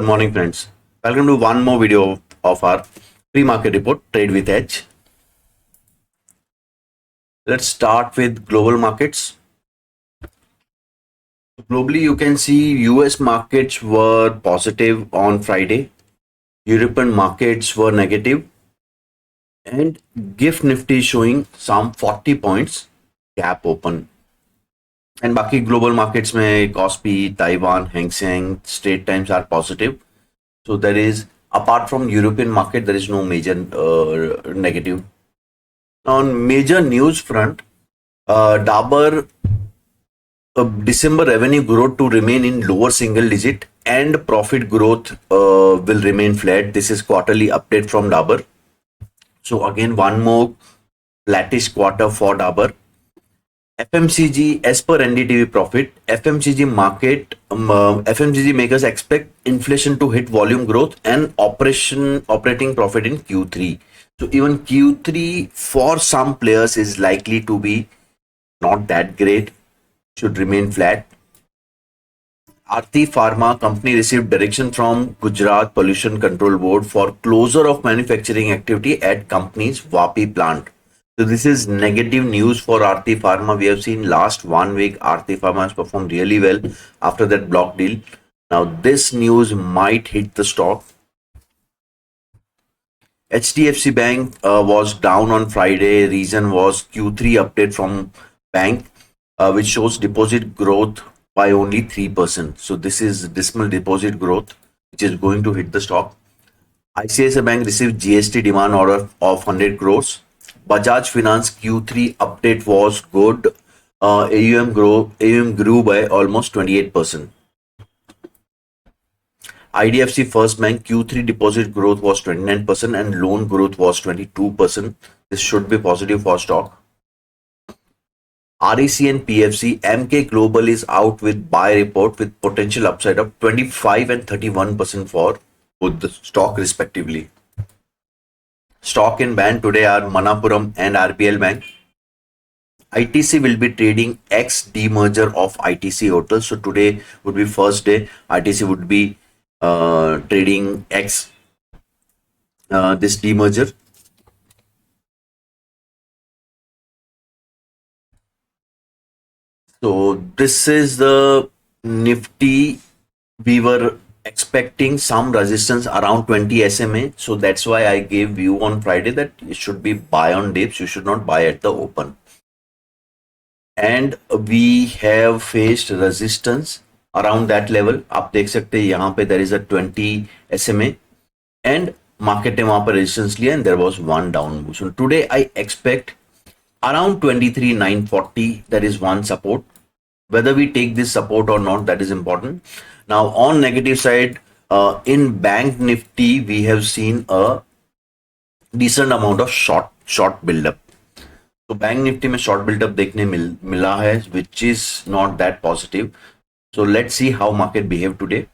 morning, friends. Welcome to one more video of our pre-market report, Trade with Edge. Let's start with global markets. Globally, you can see US markets were positive on Friday. European markets were negative, and GIFT Nifty showing some 40 points gap open. And बाकी global markets में Kospi, Taiwan, Hang Seng, Straits Times are positive. So there is, apart from European market, there is no major negative. On major news front, Dabur December revenue growth to remain in lower single digit and profit growth will remain flat. This is quarterly update from Dabur. So again, one more flattish quarter for Dabur. FMCG, as per NDTV profit, FMCG market, FMCG makers expect inflation to hit volume growth and operating profit in Q3. So even Q3 for some players is likely to be not that great, should remain flat. Aarti Pharma company received direction from Gujarat Pollution Control Board for closure of manufacturing activity at company's Vapi plant. So this is negative news for Aarti Pharma. We have seen last 1 week Aarti Pharma has performed really well after that block deal. Now this news might hit the stock. HDFC Bank was down on Friday. Reason was Q3 update from bank, which shows deposit growth by only 3%. So this is dismal deposit growth, which is going to hit the stock. ICICI Bank received GST demand order of 100 crores. Bajaj Finance Q3 update was good. AUM grew by almost 28%. IDFC First Bank Q3 deposit growth was 29% and loan growth was 22%. This should be positive for stock. REC and PFC, MK Global is out with buy report with potential upside of 25 and 31% for both the stock respectively. Stock in ban today are Manappuram and RBL Bank. ITC will be trading X demerger of ITC Hotels. So today would be first day. ITC would be trading X this demerger. So this is the Nifty. We were expecting some resistance around 20 SMA. So that's why I gave view on Friday that it should be buy on dips. You should not buy at the open. And we have faced resistance around that level. आप देख सकते हैं यहाँ पे there is a 20 SMA and market ने वहाँ पर resistance लिया and there was one down move. So today I expect around 23,940 there is one support. Whether we take this support or not, that is important. Now on negative side, in Bank Nifty we have seen a decent amount of short build-up. So Bank Nifty में short build-up देखने मिला है, which is not that positive. So let's see how market behave today.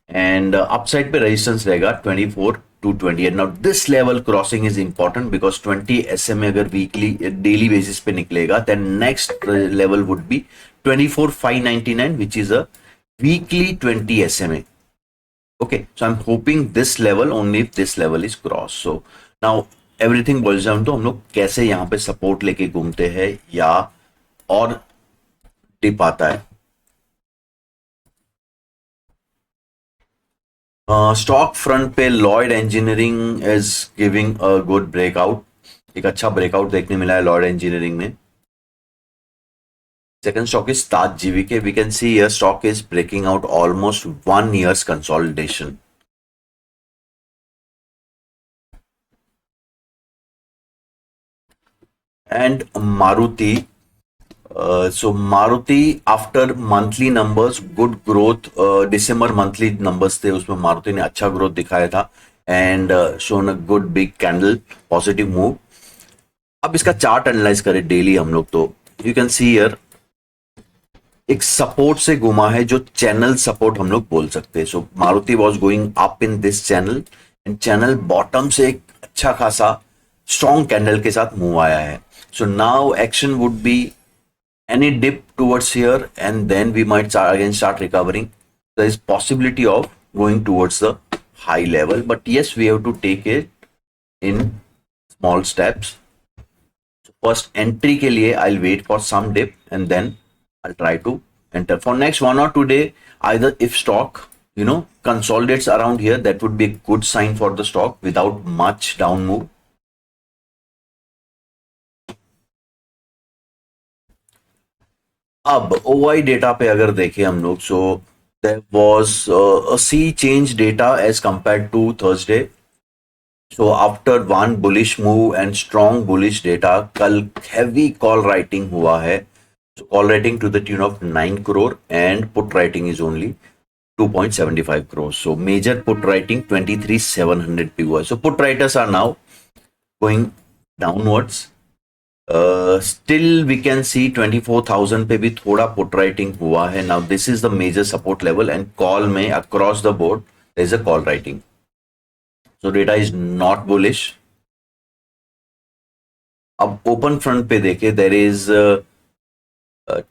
And upside पे resistance रहेगा 24 to 28. Now this level crossing is important because 20 SMA अगर weekly daily basis पे निकलेगा, then next level would be 24,599, which is a weekly 20 SMA. Okay, so I'm hoping this level only if this level is crossed. So now everything boils down to हम लोग कैसे यहाँ पे support लेके घूमते हैं या और dip आता है. स्टॉक फ्रंट पे Lloyd Engineering is giving a good breakout. एक अच्छा ब्रेकआउट देखने मिला है लॉयड इंजीनियरिंग में. Second stock is Taj GVK. We can see here stock is breaking out almost 1 year's consolidation. And Maruti. So Maruti after monthly numbers, good growth. December monthly numbers थे, उसमें मारुति ने अच्छा growth दिखाया था and shown a good big candle, positive move. अब इसका chart analyse करें daily हम लोग तो you can see here एक सपोर्ट से घुमा है जो चैनल सपोर्ट हम लोग बोल सकते हैं. So Maruti was going up in this channel and channel bottom से एक अच्छा खासा स्ट्रॉन्ग कैंडल के साथ मूव आया है. So now action would be any dip towards here and then we might again start recovering. There is possibility of going towards the high level, but yes, we have to take it in small steps. So first entry ke liye I'll wait for some dip and then I'll try to enter for next 1 or 2 day. Either if stock consolidates around here, that would be a good sign for the stock without much down move. अब OI data पे अगर देखें हम लोग, सो there was a sea change data as compared to Thursday. So after one bullish move and strong bullish data, कल heavy call writing हुआ है. So call writing to the tune of 9 crore and put writing is only 2.75 crores. So major put writing 23,700 पे हुआ है. So put writers are now going downwards. Still we can see 24,000 पे भी थोड़ा put writing हुआ है. Now this is the major support level and call में across the board there is a call writing. So data is not bullish. अब open front पे देखे, there is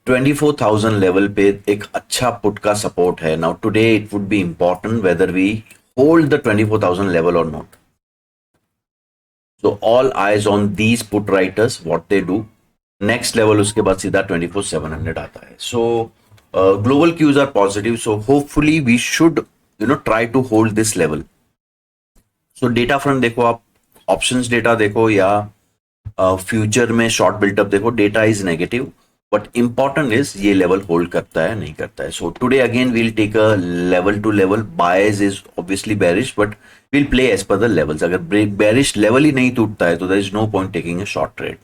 24,000 level पे एक अच्छा put का support है. Now today it would be important whether we hold the 24,000 level or not. So all eyes on these put writers, what they do. Next level उसके बाद सीधा 24,700 आता है. So global cues are positive. So hopefully we should try to hold this level. So data front देखो आप, options data देखो या future में शॉर्ट बिल्टअप देखो, data is negative but important is ये लेवल होल्ड करता है नहीं करता है. So today again we'll take a level to level. Buyers is obviously bearish but will play as per the levels. अगर bearish level ही नहीं टूटता है तो there is no point taking a short trade.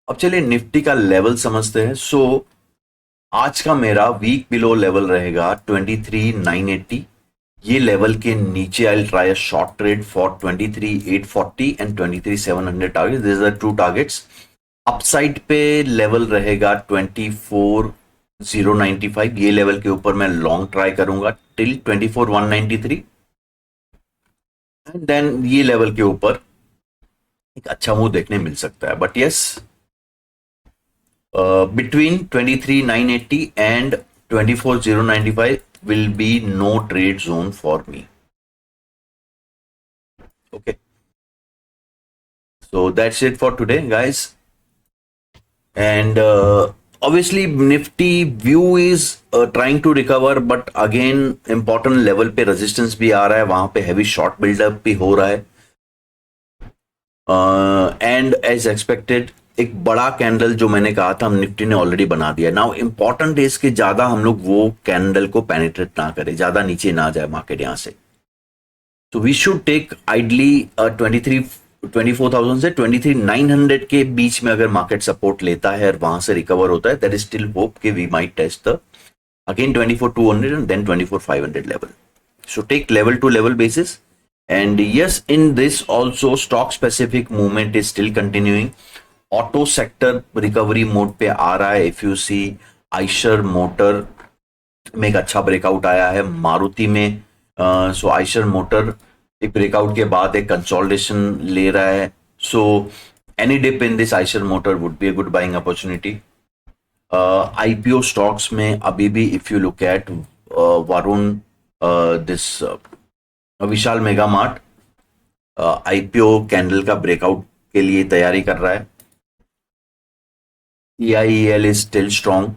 अब चलिए निफ्टी का level समझते हैं. सो आज का मेरा वीक बिलो लेवल रहेगा 23,980. ये लेवल के नीचे I try a short trade for 23,840 and 23,700 target. This are two targets. Upside पे लेवल रहेगा 24,095. ये लेवल के ऊपर मैं लॉन्ग ट्राई करूंगा टिल 24,193 एंड देन ये लेवल के ऊपर एक अच्छा मूव देखने मिल सकता है. But yes, between 23,980 and 24,095 will be no trade zone for me. Okay, so that's it for today guys. And obviously Nifty view is trying to recover, but again important level पे resistance भी आ रहा है, वहां पे heavy short build-up भी हो रहा है. एंड एज एक्सपेक्टेड एक बड़ा कैंडल जो मैंने कहा था हम निफ्टी ने ऑलरेडी बना दिया. नाउ इंपॉर्टेंट इज कि ज्यादा हम लोग वो कैंडल को पेनिट्रेट ना करें, ज्यादा नीचे ना जाए मार्केट यहां से. तो वी शुड टेक आइडली 24,000 से 23,900 के बीच में अगर मार्केट सपोर्ट लेता है और वहां से रिकवर होता है, दैट इज स्टिल होप कि we might test the again 24,200 and then 24,500 level. So take level to level basis. And yes, in this also stock specific movement is still continuing. Auto sector recovery mode पे आ रहा है. If you see Eicher Motor में एक अच्छा breakout आया है, मारुति में so Eicher Motor एक ब्रेकआउट के बाद एक कंसोलिडेशन ले रहा है. So any dip in this Eicher Motor would be a good buying opportunity. IPO stocks में अभी भी if you look at Varun, this Vishal Mega Mart IPO candle का ब्रेकआउट के लिए तैयारी कर रहा है. EIEL is still strong.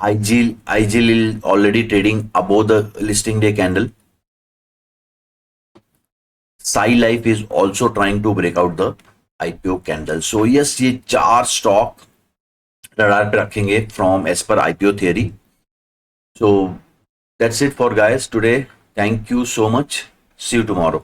IGL already trading above the listing day candle. Sai Life is also trying to break out the IPO candle. So yes, ये 4 stock radar पे रखेंगे from as per IPO theory. So that's it for guys today. Thank you so much. See you tomorrow.